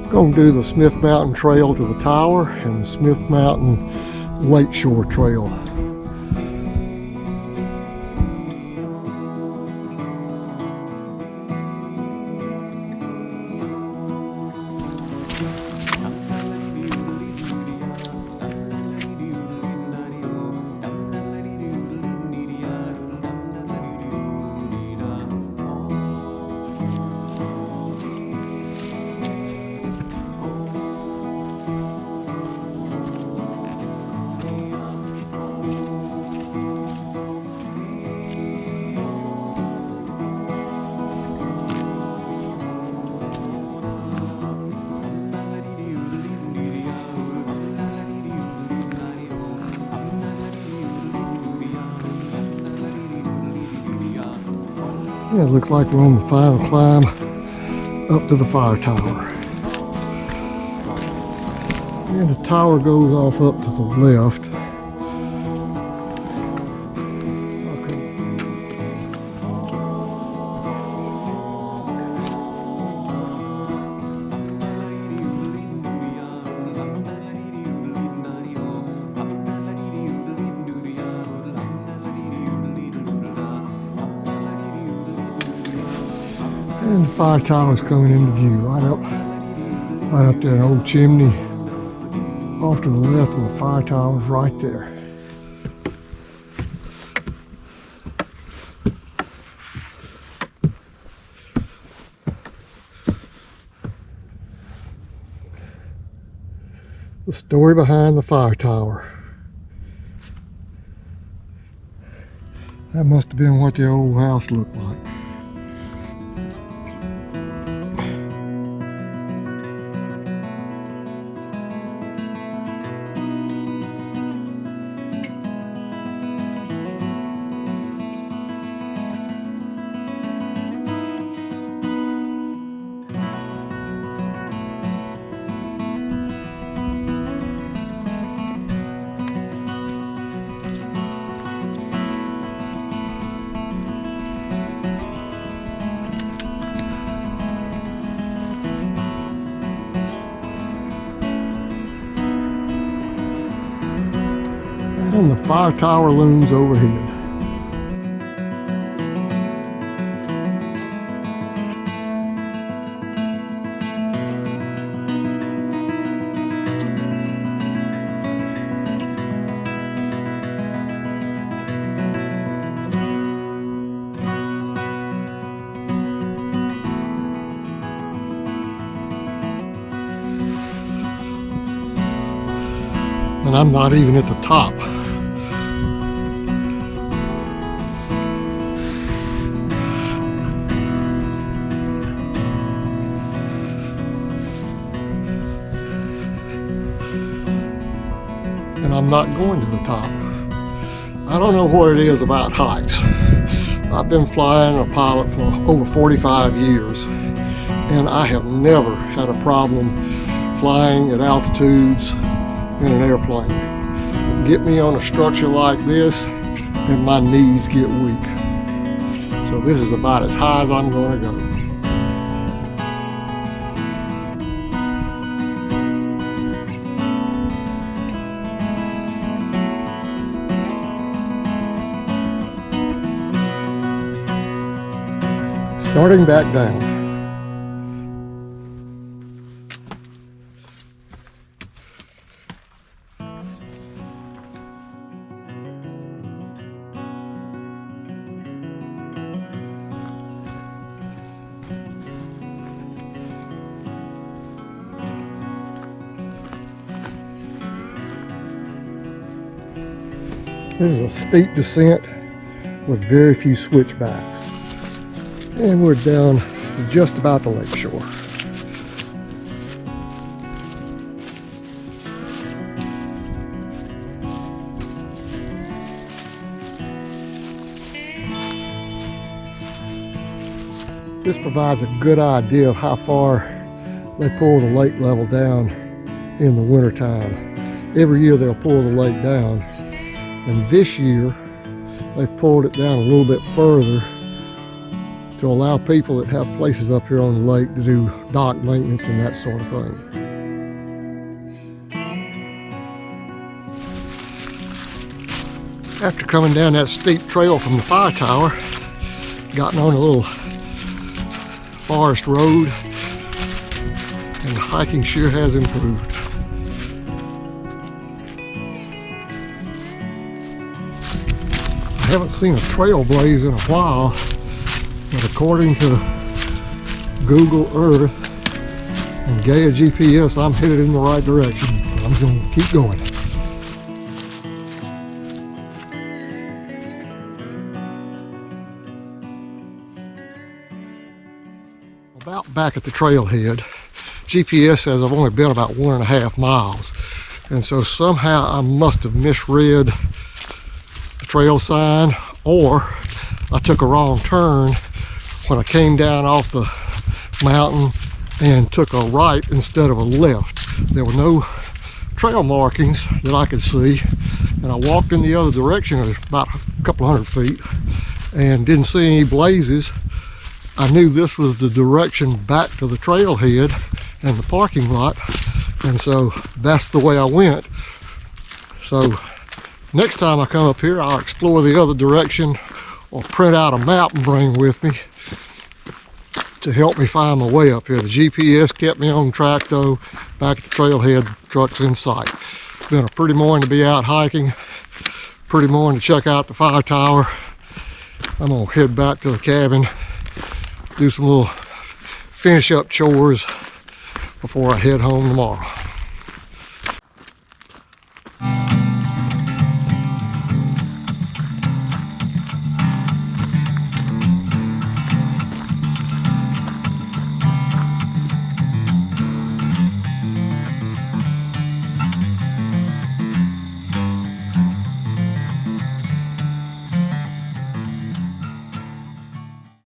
Going to do the Smith Mountain Trail to the tower and the Smith Mountain Lakeshore Trail. It looks like we're on the final climb up to the fire tower. And the tower goes off up to the left. And the fire tower's coming into view right up there, an old chimney off to the left, and the fire tower's right there. The story behind the fire tower. That must have been what the old house looked like. And the fire tower looms overhead. And I'm not even at the top. And I'm not going to the top. I don't know what it is about heights. I've been flying a pilot for over 45 years, and I have never had a problem flying at altitudes in an airplane. Get me on a structure like this, and my knees get weak. So this is about as high as I'm going to go. Starting back down. This is a steep descent with very few switchbacks. And we're down to just about the lake shore. This provides a good idea of how far they pull the lake level down in the wintertime. Every year they'll pull the lake down, and this year they've pulled it down a little bit further to allow people that have places up here on the lake to do dock maintenance and that sort of thing. After coming down that steep trail from the fire tower, gotten on a little forest road, and the hiking sure has improved. I haven't seen a trail blaze in a while, but according to Google Earth and Gaia GPS, I'm headed in the right direction. So I'm going to keep going. About back at the trailhead, GPS says I've only been about 1.5 miles, and so somehow I must have misread the trail sign, or I took a wrong turn when I came down off the mountain and took a right instead of a left. There were no trail markings that I could see, and I walked in the other direction at about a couple hundred feet and didn't see any blazes. I knew this was the direction back to the trailhead and the parking lot, and so that's the way I went. So next time I come up here, I'll explore the other direction or print out a map and bring with me to help me find my way up here. The GPS kept me on track though. Back at the trailhead, trucks in sight. Been a pretty morning to be out hiking, pretty morning to check out the fire tower. I'm gonna head back to the cabin, do some little finish up chores before I head home tomorrow.